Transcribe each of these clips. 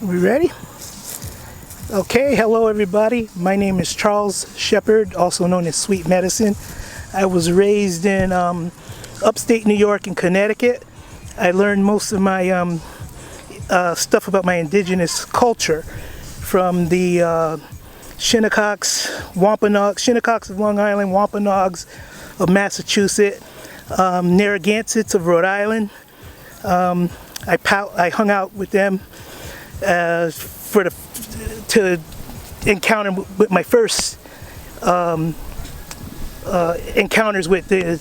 We ready? Okay, hello everybody. My name is Charles Shepard, also known as Sweet Medicine. I was raised in upstate New York and Connecticut. I learned most of my stuff about my indigenous culture from the Shinnecoecks of Long Island, Wampanoags of Massachusetts, Narragansetts of Rhode Island. I hung out with them to encounter with my first encounters with the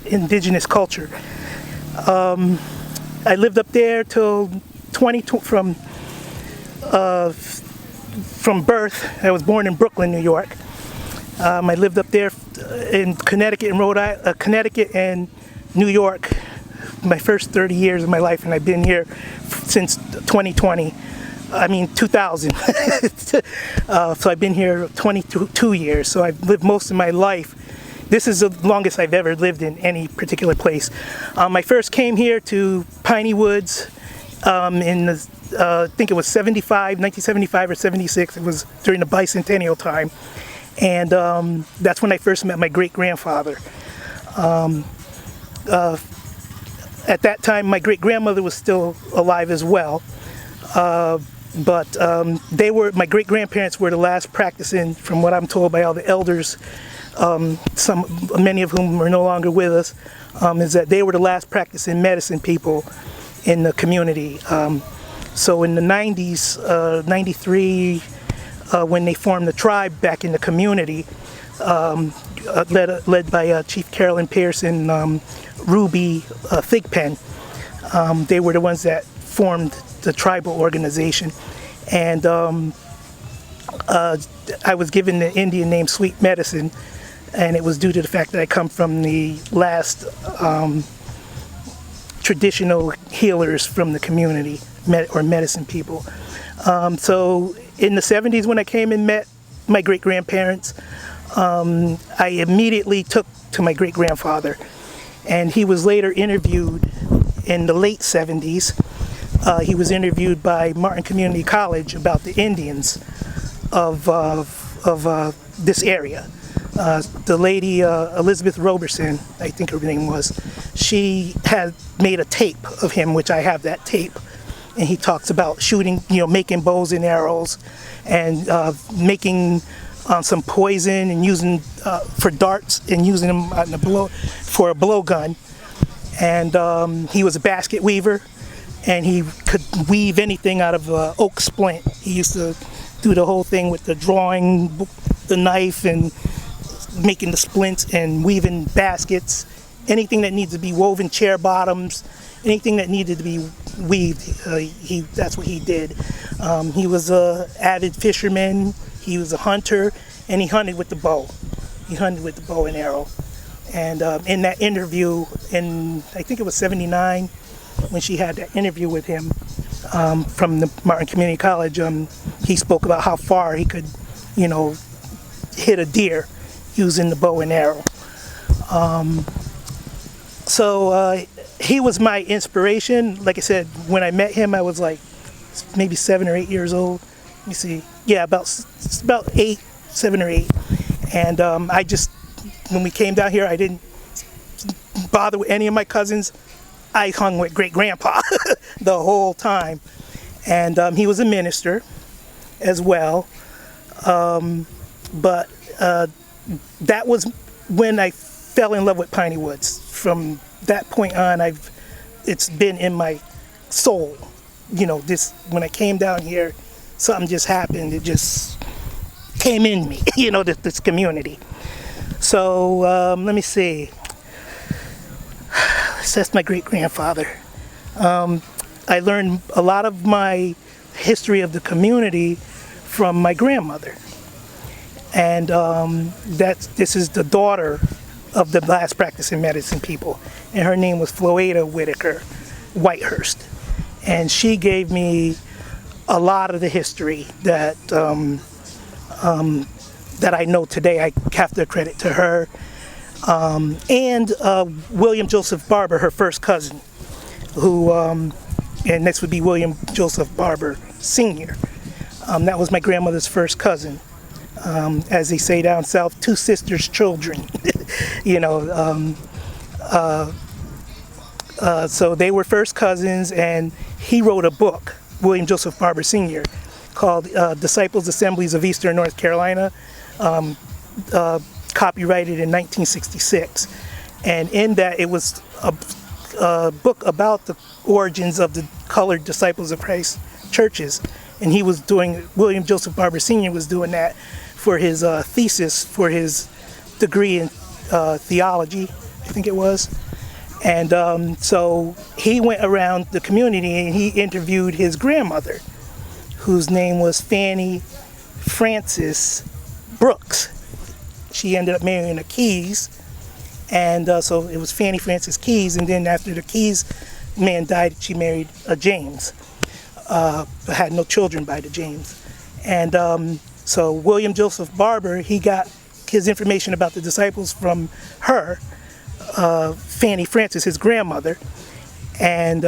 indigenous culture. I lived up there till from birth. I was born in Brooklyn, New York. I lived up there in Connecticut and Connecticut and New York my first 30 years of my life, and I've been here since 2000. So I've been here 22 years, so I've lived most of my life. This is the longest I've ever lived in any particular place. I first came here to Piney Woods in the, I think it was 1975 or 76. It was during the bicentennial time. And that's when I first met my great-grandfather. At that time, my great-grandmother was still alive as well. But my great-grandparents were the last practicing, from what I'm told by all the elders, many of whom are no longer with us, is that they were the last practicing medicine people in the community. So in the 90s, 93, when they formed the tribe back in the community, led by Chief Carolyn Pearson, Ruby Thigpen, they were the ones that formed the tribal organization. And I was given the Indian name Sweet Medicine, and it was due to the fact that I come from the last traditional healers from the community, or medicine people. So in the 70s, when I came and met my great-grandparents, I immediately took to my great-grandfather, and he was later interviewed in the late 70s. He was interviewed by Martin Community College about the Indians of this area. The lady, Elizabeth Roberson, I think her name was, she had made a tape of him, which I have that tape, and he talks about shooting, making bows and arrows, and making some poison and using for darts, and using them for a blowgun. And he was a basket weaver, and he could weave anything out of oak splint. He used to do the whole thing with the drawing, the knife, and making the splints and weaving baskets. Anything that needs to be woven, chair bottoms, anything that needed to be weaved, that's what he did. He was an avid fisherman, he was a hunter, and he hunted with the bow. He hunted with the bow and arrow. And in that interview, I think it was 79, when she had that interview with him from the Martin Community College, he spoke about how far he could, hit a deer using the bow and arrow. So he was my inspiration. Like I said, when I met him, I was like maybe 7 or 8 years old. Let me see. Yeah, about 7 or 8. And when we came down here, I didn't bother with any of my cousins. I hung with great-grandpa the whole time. And he was a minister as well. But that was when I fell in love with Piney Woods. From that point on, it's been in my soul. When I came down here, something just happened. It just came in me, this community. So let me see. That's my great-grandfather. I learned a lot of my history of the community from my grandmother. And this is the daughter of the last practicing medicine people. And her name was Floeta Whitaker Whitehurst. And she gave me a lot of the history that I know today. I have to credit to her. And William Joseph Barber, her first cousin, who, and this would be William Joseph Barber, Sr. That was my grandmother's first cousin. As they say down south, two sisters' children. you know, so they were first cousins, and he wrote a book, William Joseph Barber Sr., called Disciples Assemblies of Eastern North Carolina, copyrighted in 1966. And in that, it was a book about the origins of the colored Disciples of Christ churches. And he was doing, William Joseph Barber Sr. was doing that for his thesis, for his degree in theology, I think it was. And so he went around the community and he interviewed his grandmother, whose name was Fanny Frances Brooks. She ended up marrying a Keys, and so it was Fanny Frances Keys, and then after the Keys man died, she married a James. Had no children by the James. And so William Joseph Barber, he got his information about the disciples from her, Fanny Frances, his grandmother, and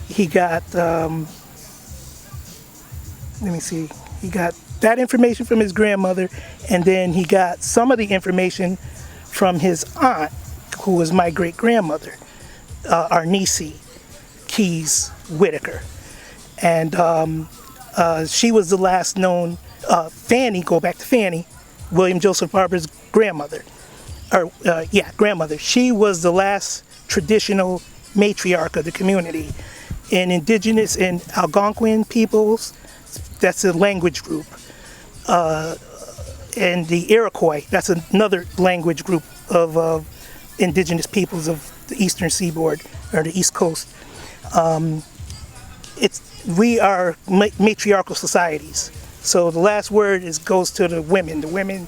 he got, he got that information from his grandmother, and then he got some of the information from his aunt, who was my great-grandmother, Arnese Keys Whitaker. And she was the last known, Fanny, go back to Fanny, William Joseph Barber's grandmother. Grandmother. She was the last traditional matriarch of the community. In indigenous and Algonquin peoples, that's a language group. And the Iroquois, that's another language group of indigenous peoples of the eastern seaboard or the East Coast. We are matriarchal societies. So the last word goes to the women. The women,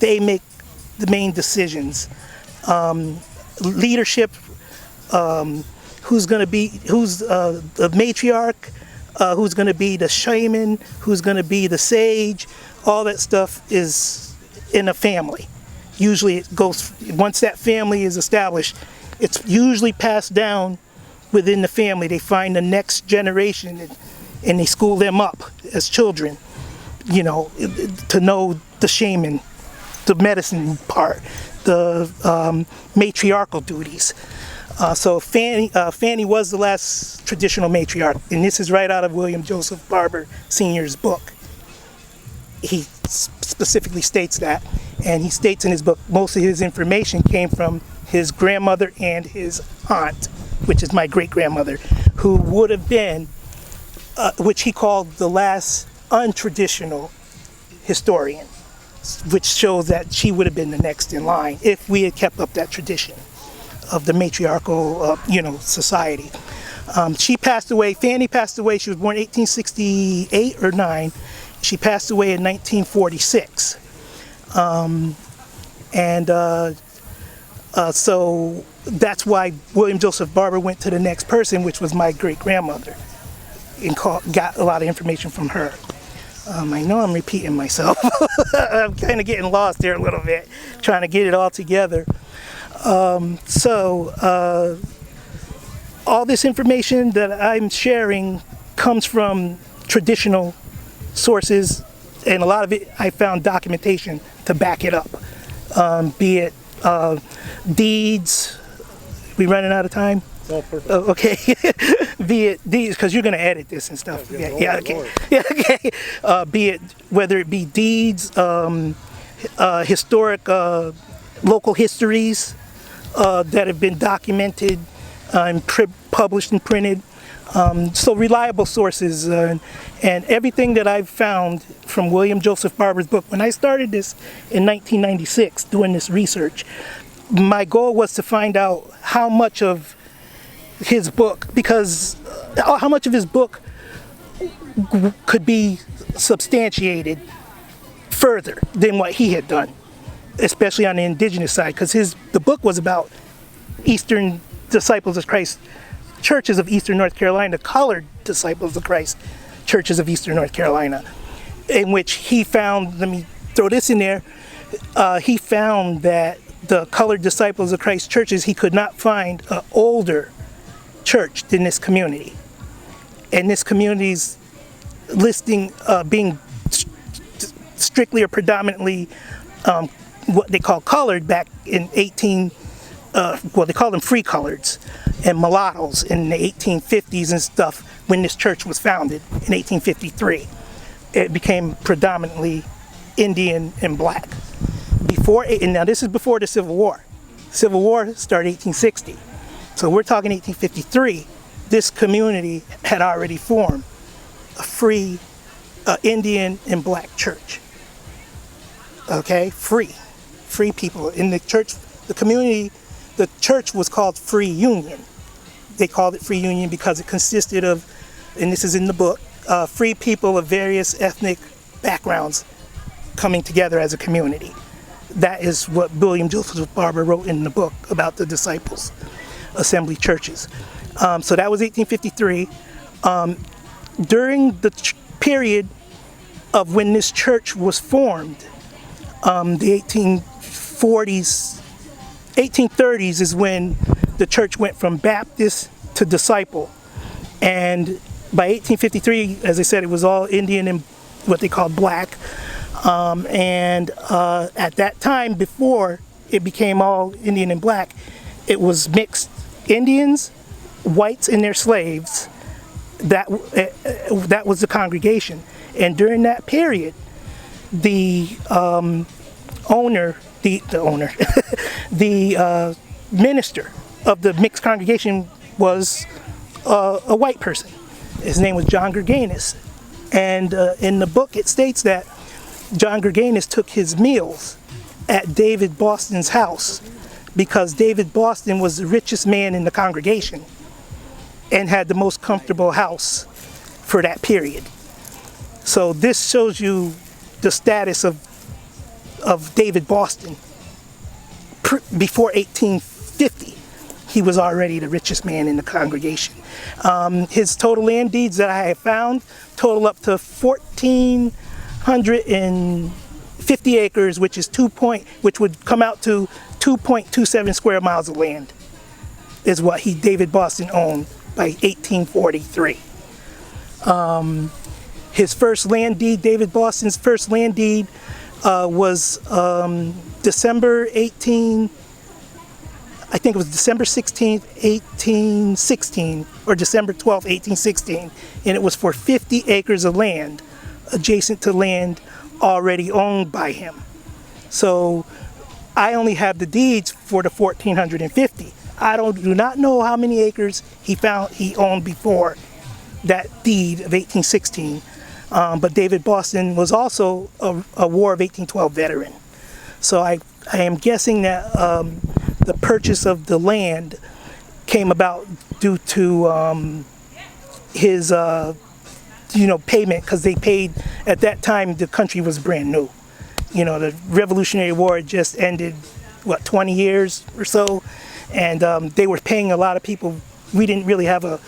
they make the main decisions. Leadership, who's the matriarch, who's going to be the shaman, who's going to be the sage, all that stuff is in a family. Usually it goes, once that family is established, it's usually passed down within the family. They find the next generation and they school them up as children, you know, to know the shaman, the medicine part, the matriarchal duties. So Fanny was the last traditional matriarch, and this is right out of William Joseph Barber Sr.'s book. He specifically states that, and he states in his book most of his information came from his grandmother and his aunt, which is my great-grandmother, who would have been, which he called the last untraditional historian, which shows that she would have been the next in line if we had kept up that tradition of the matriarchal, society. She passed away, Fanny passed away, she was born 1868 or 9. She passed away in 1946. So that's why William Joseph Barber went to the next person, which was my great-grandmother, and got a lot of information from her. I know I'm repeating myself. I'm kind of getting lost there a little bit, trying to get it all together. All this information that I'm sharing comes from traditional sources, and a lot of it I found documentation to back it up. Be it deeds. We running out of time? Oh, perfect. Oh, okay. Be it deeds, because you're going to edit this and stuff. Yeah, okay. Yeah, okay. Be it whether it be deeds, historic local histories that have been documented and published and printed. So reliable sources, and everything that I've found from William Joseph Barber's book. When I started this in 1996, doing this research, my goal was to find out how much of his book, how much of his book could be substantiated further than what he had done, especially on the indigenous side, because the book was about Eastern Disciples of Christ churches of Eastern North Carolina, colored Disciples of Christ churches of Eastern North Carolina, in which he found, let me throw this in there, he found that the colored Disciples of Christ churches, he could not find an older church than this community. And this community's listing being strictly or predominantly what they call colored back in well, they call them free coloreds and mulattoes in the 1850s and stuff when this church was founded in 1853. It became predominantly Indian and black. And now this is before the Civil War. Civil War started 1860. So we're talking 1853. This community had already formed a free Indian and black church. Okay, free people in the church. The community, the church was called Free Union. They called it Free Union because it consisted of, and this is in the book, free people of various ethnic backgrounds coming together as a community. That is what William Joseph Barber wrote in the book about the disciples' assembly churches. So that was 1853. During the period of when this church was formed, the 1830s is when the church went from Baptist to disciple. And by 1853, as I said, it was all Indian and what they called black. At that time, before it became all Indian and black, it was mixed Indians, whites, and their slaves. That was the congregation. And during that period, the minister of the mixed congregation was a white person. His name was John Gerganus. And in the book it states that John Gerganus took his meals at David Boston's house because David Boston was the richest man in the congregation and had the most comfortable house for that period. So this shows you the status of David Boston. Before 1850, he was already the richest man in the congregation. His total land deeds that I have found total up to 1,450 acres, which would come out to 2.27 square miles of land, is what David Boston owned by 1843. His first land deed, David Boston's first land deed, was December 16th, 1816, or December 12th, 1816, and it was for 50 acres of land adjacent to land already owned by him. So I only have the deeds for the 1,450. I do not know how many acres he owned before that deed of 1816. But David Boston was also a War of 1812 veteran. So I am guessing that the purchase of the land came about due to his payment, because they paid at that time. The country was brand new. The Revolutionary War had just ended, 20 years or so, and they were paying a lot of people. We didn't really have a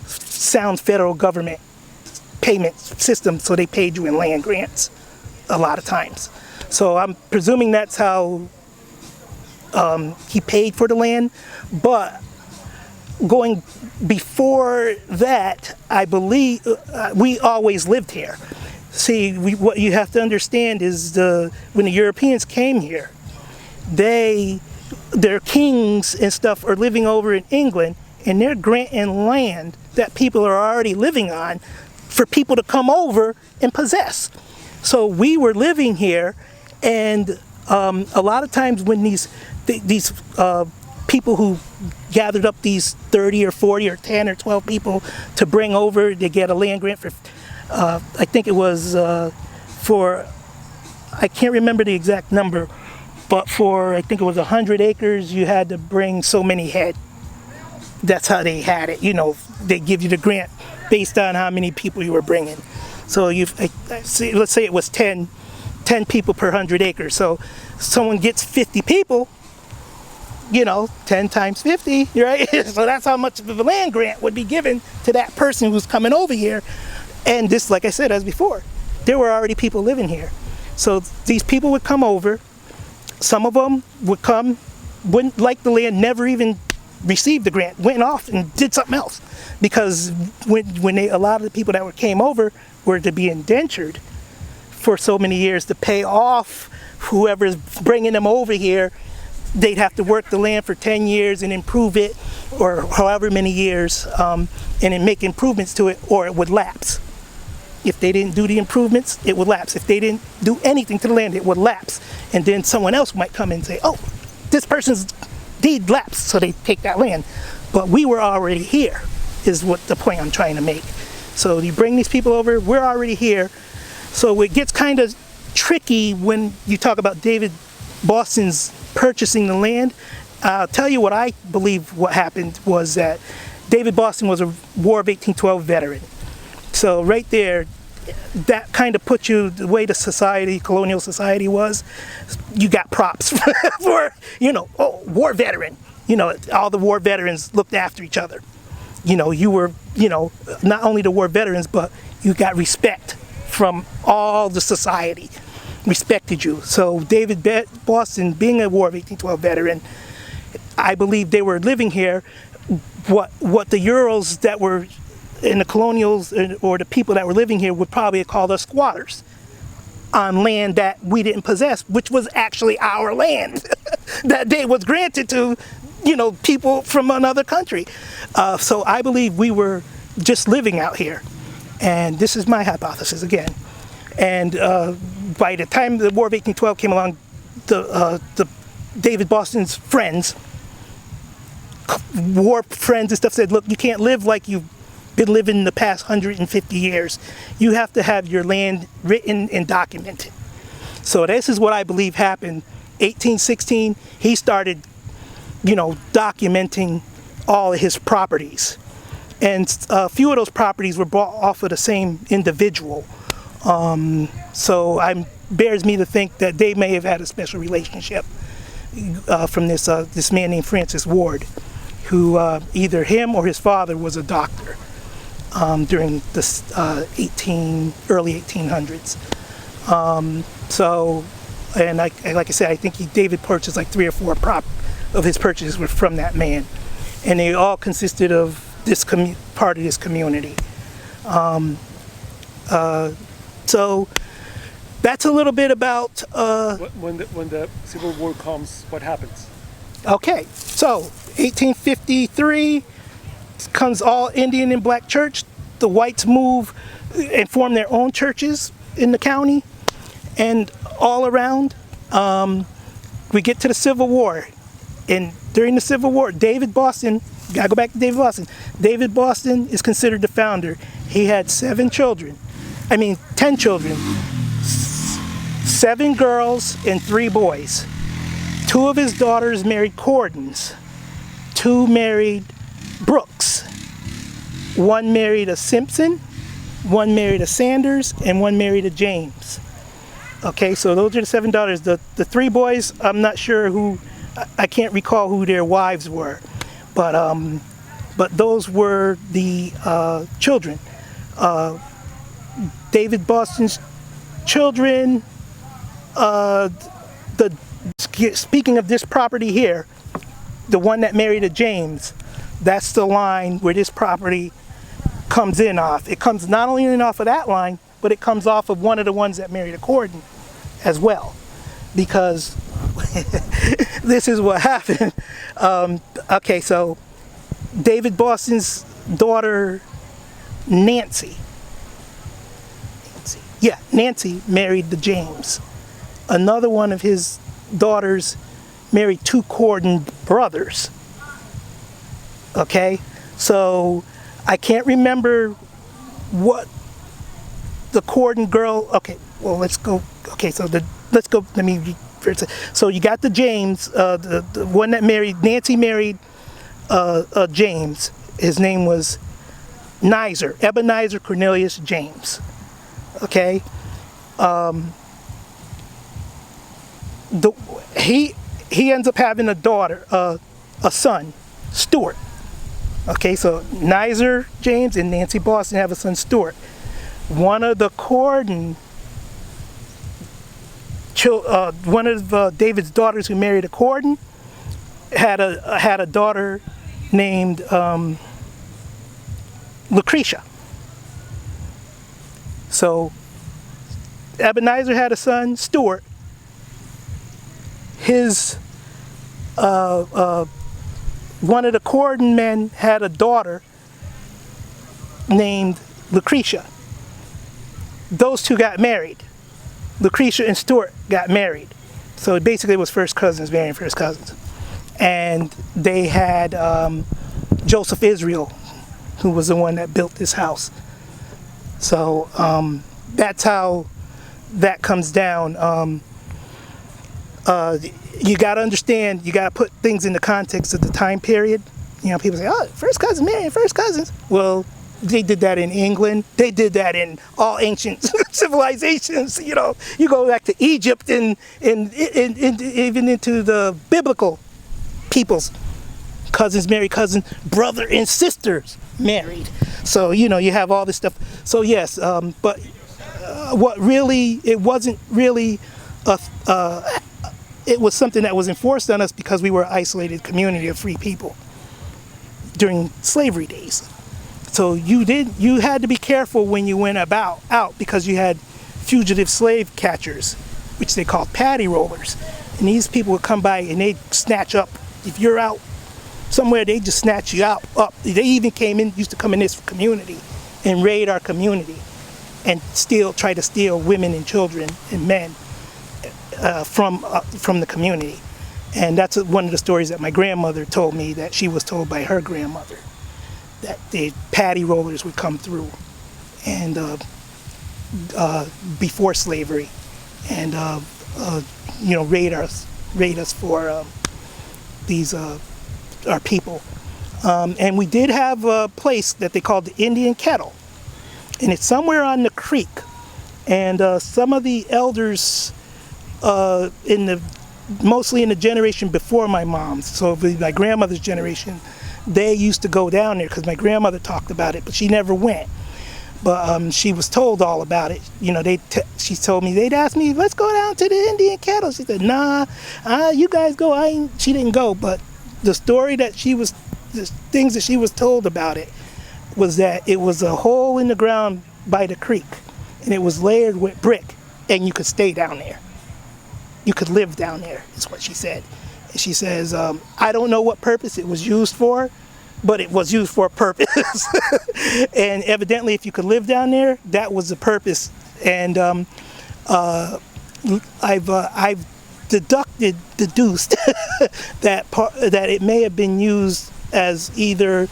sound federal government payment system, so they paid you in land grants a lot of times. So I'm presuming that's how he paid for the land. But going before that, I believe we always lived here. See, what you have to understand is when the Europeans came here, their kings and stuff are living over in England, and they're granting land that people are already living on for people to come over and possess. So we were living here, and a lot of times when these people who gathered up these 30 or 40 or 10 or 12 people to bring over, they get a land grant for, I think it was I can't remember the exact number, but I think it was 100 acres, you had to bring so many head. That's how they had it. They give you the grant based on how many people you were bringing. So let's say it was 10 people per 100 acres. So someone gets 50 people, 10 times 50, right? So that's how much of a land grant would be given to that person who's coming over here. And this, like I said, as before, there were already people living here. So these people would come over. Some of them would come, wouldn't like the land, never even received the grant went off and did something else, because when a lot of the people that came over were to be indentured for so many years to pay off whoever's bringing them over here. They'd have to work the land for 10 years and improve it, or however many years, and then make improvements to it, or it would lapse. If they didn't do the improvements, it would lapse. If they didn't do anything to the land, it would lapse. And then someone else might come in and say, oh, this person's deed lapsed, so they take that land. But we were already here, is what the point I'm trying to make. So you bring these people over, we're already here. So it gets kind of tricky when you talk about David Boston's purchasing the land. I'll tell you what I believe what happened was that David Boston was a War of 1812 veteran. So right there, that kind of puts you the way the society, colonial society was. You got props for, oh, war veteran. All the war veterans looked after each other. You were, not only the war veterans, but you got respect from all the society. Respected you. So David Boston, being a War of 1812 veteran, I believe they were living here. What the Urals that were in the colonials, or the people that were living here, would probably have called us squatters on land that we didn't possess, which was actually our land that they was granted to, people from another country. So I believe we were just living out here, and this is my hypothesis again. And by the time the War of 1812 came along, the David Boston's friends, war friends and stuff, said, look, you can't live like you've been living the past 150 years. You have to have your land written and documented. So this is what I believe happened. 1816, he started, documenting all of his properties. And a few of those properties were bought off of the same individual. So it bears me to think that they may have had a special relationship from this man named Francis Ward, who either him or his father was a doctor during the early 1800s. Like I said, I think David purchased like 3 or 4 of his purchases were from that man, and they all consisted of this part of this community. So that's a little bit about when the Civil War comes, what happens? Okay, so 1853 comes all Indian and black church. The whites move and form their own churches in the county and all around. We get to the Civil War, and during the Civil War, David Boston, gotta go back to David Boston. David Boston is considered the founder. He had 10 children. 7 girls and 3 boys. 2 of his daughters married Cordons. 2 married Brooks. 1 married a Simpson. 1 married a Sanders, and 1 married a James. Okay, so those are the 7 daughters. The 3 boys, I'm not sure who, I can't recall who their wives were, but those were the children. David Boston's children, speaking of this property here, the one that married a James, that's the line where this property comes in off. It comes not only in off of that line, but it comes off of one of the ones that married a Cordon as well, because this is what happened. Okay, so David Boston's daughter, Nancy married the James. Another one of his daughters married 2 Cordon brothers. Okay, so I can't remember what the Cordon girl. Okay, well, let's go. Okay, so let me first. So you got the James, the one that married Nancy married James. His name was Ebenezer Cornelius James. Okay, he ends up having a daughter, a son, Stuart. Okay, so Nizer James and Nancy Boston have a son, Stuart. One of the Cordon, one of David's daughters who married a Cordon, had a daughter named Lucretia. So Ebenezer had a son, Stuart. His one of the Corden men had a daughter named Lucretia. Those two got married. Lucretia and Stuart got married. So it basically was first cousins marrying first cousins. And they had Joseph Israel, who was the one that built this house. So that's how that comes down. You got to understand, you got to put things in the context of the time period. You know, people say, oh, first cousins marrying first cousins. Well, they did that in England. They did that in all ancient civilizations. You know, you go back to Egypt and even into the biblical peoples. Cousins marry cousins, brother and sisters married. So, you know, you have all this stuff. So, yes, but what really, it wasn't really, it was something that was enforced on us because we were an isolated community of free people during slavery days. So you had to be careful when you went out because you had fugitive slave catchers, which they called paddy rollers. And these people would come by and they'd snatch up, if you're out somewhere, they just snatch you up. They even used to come in this community and raid our community and try to steal women and children and men from the community. And that's one of the stories that my grandmother told me, that she was told by her grandmother, that the paddy rollers would come through and before slavery and you know, raid us for these our people. And we did have a place that they called the Indian Kettle, and it's somewhere on the creek. And some of the elders mostly in the generation before my mom's, so my grandmother's generation, they used to go down there because my grandmother talked about it, but she never went. But she was told all about it. You know, she told me, they'd ask me, let's go down to the Indian Kettle. She said, nah, you guys go. She didn't go, but the story that the things that she was told about it was that it was a hole in the ground by the creek, and it was layered with brick, and you could stay down there. You could live down there, is what she said. And she says, I don't know what purpose it was used for, but it was used for a purpose. And evidently, if you could live down there, that was the purpose. And I've deduced that it may have been used as either,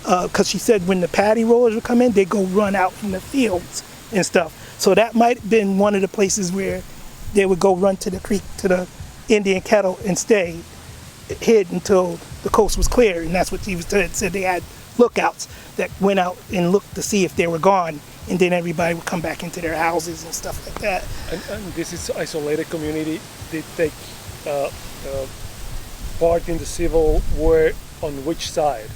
because she said when the paddy rollers would come in, they'd go run out in the fields and stuff. So that might have been one of the places where they would go run to the creek, to the Indian Kettle, and stay hid until the coast was clear. And that's what she said they had lookouts that went out and looked to see if they were gone, and then everybody would come back into their houses and stuff like that. And this is isolated community. They take part in the Civil War on which side?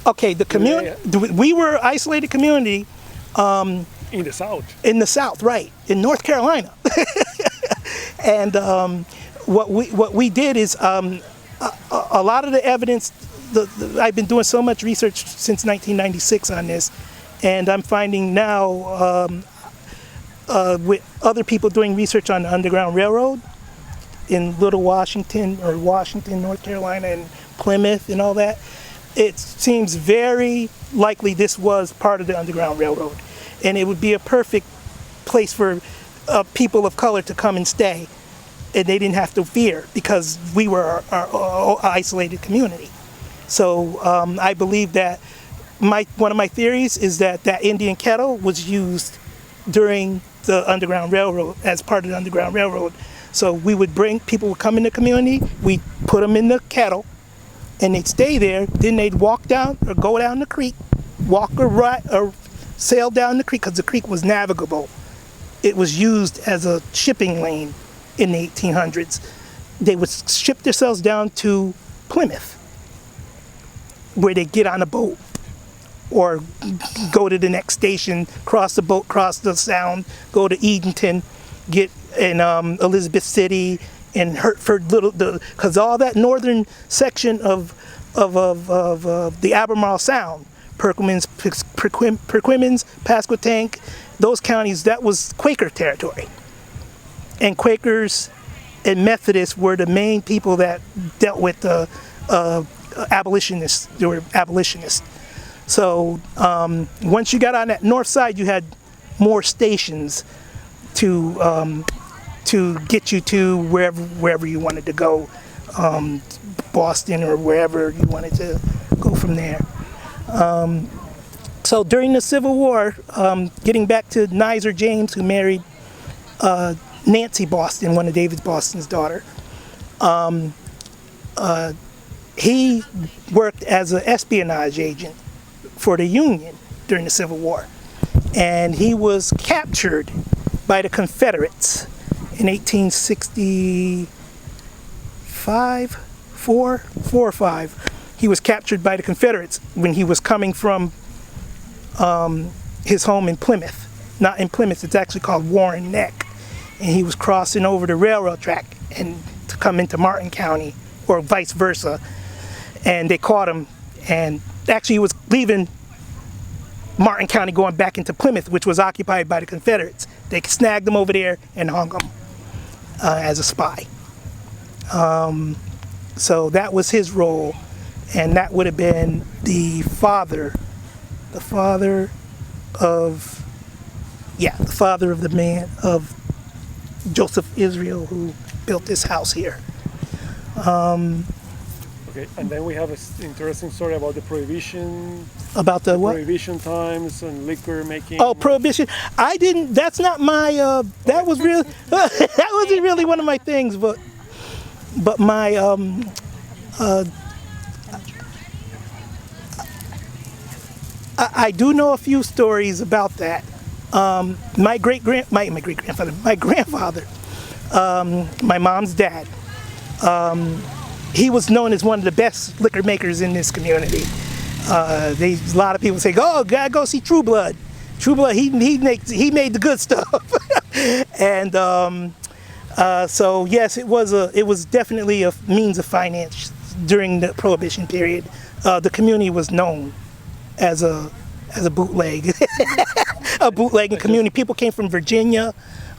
Okay, the community. We were isolated community. In the South. In the South, right? In North Carolina. And what we did is a lot of the evidence. I've been doing so much research since 1996 on this, and I'm finding now with other people doing research on the Underground Railroad in Little Washington, or Washington, North Carolina, and Plymouth and all that, it seems very likely this was part of the Underground Railroad. And it would be a perfect place for people of color to come and stay. And they didn't have to fear because we were our isolated community. So I believe that one of my theories is that Indian Kettle was used during the Underground Railroad, as part of the Underground Railroad. So people would come in the community, we'd put them in the kettle, and they'd stay there. Then they'd walk down or go down the creek, walk or sail down the creek, because the creek was navigable. It was used as a shipping lane in the 1800s. They would ship themselves down to Plymouth, where they get on a boat or go to the next station, cross the boat, cross the Sound, go to Edenton, get in Elizabeth City and Hertford, because all that northern section of the Albemarle Sound, Perquimans, Pasquotank, those counties, that was Quaker territory. And Quakers and Methodists were the main people that dealt with the abolitionists. They were abolitionists. So once you got on that north side, you had more stations to get you to wherever you wanted to go, Boston or wherever you wanted to go from there. So during the Civil War, getting back to Nizer James, who married Nancy Boston, one of David Boston's daughter, he worked as an espionage agent for the Union during the Civil War. And he was captured by the Confederates in 1865, 4 or 5. He was captured by the Confederates when he was coming from his home in Plymouth. Not in Plymouth, it's actually called Warren Neck. And he was crossing over the railroad track and to come into Martin County, or vice versa. And they caught him, and actually he was leaving Martin County going back into Plymouth, which was occupied by the Confederates. They snagged him over there and hung him as a spy. So that was his role, and that would have been the father of the man of Joseph Israel, who built this house here. Okay, and then we have an interesting story about the prohibition. About the what? Prohibition times and liquor making. Oh, prohibition! I didn't. That's not my. That was really. That wasn't really one of my things, but my I do know a few stories about that. My grandfather, my mom's dad. He was known as one of the best liquor makers in this community. A lot of people say, "Oh, gotta go see True Blood." True Blood, he made the good stuff. And so yes, it was definitely a means of finance during the Prohibition period. The community was known as a bootleg, a bootlegging community. People came from Virginia.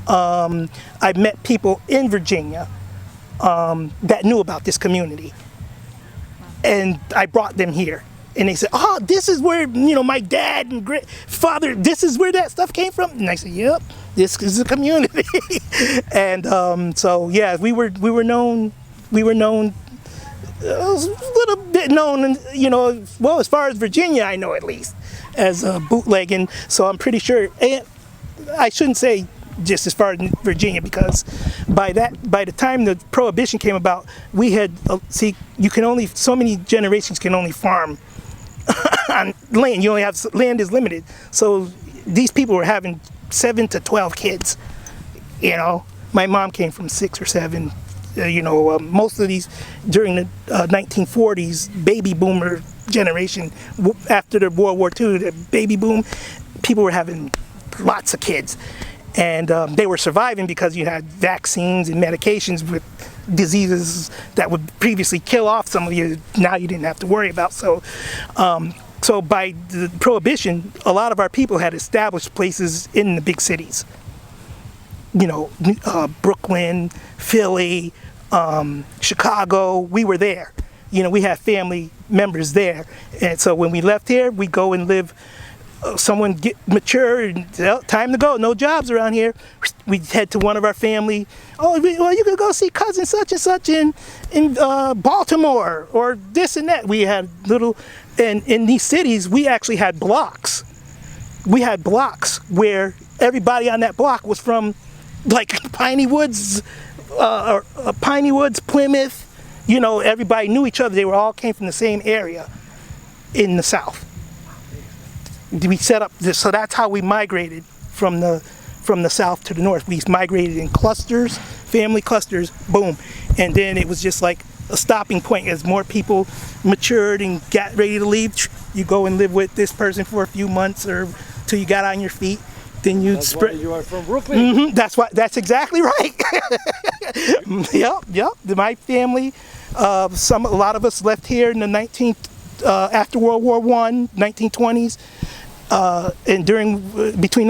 I met people in Virginia that knew about this community, and I brought them here. And they said, "Oh, this is where my dad and father. This is where that stuff came from." And I said, "Yep, this is a community." And so yeah, we were known. We were known. A little bit known, and well, as far as Virginia, I know at least as bootlegging. So I'm pretty sure. And I shouldn't say just as far as Virginia, because by the time the Prohibition came about, we had so many generations can only farm on land. You only have land is limited. So these people were having 7 to 12 kids. My mom came from 6 or 7. Most of these during the 1940s baby boomer generation, after the World War II, the baby boom, people were having lots of kids, and they were surviving because you had vaccines and medications with diseases that would previously kill off some of you. Now you didn't have to worry about. So by the Prohibition, a lot of our people had established places in the big cities. Brooklyn, Philly, Chicago, we were there. We had family members there. And so when we left here, we go and live, someone get mature and time to go, no jobs around here. We head to one of our family. Oh, well, you could go see cousin such and such in Baltimore, or this and that. We had and in these cities, we actually had blocks. We had blocks where everybody on that block was from, like Piney Woods, Plymouth. Everybody knew each other. They all came from the same area in the South. We set up this, so that's how we migrated from the South to the North. We migrated in clusters, family clusters, boom. And then it was just like a stopping point. As more people matured and got ready to leave, you go and live with this person for a few months or till you got on your feet. Then you spread. Why you are from Brooklyn. Mm-hmm, that's exactly right. Yep. My family, A lot of us left here in the after World War I, 1920s, and between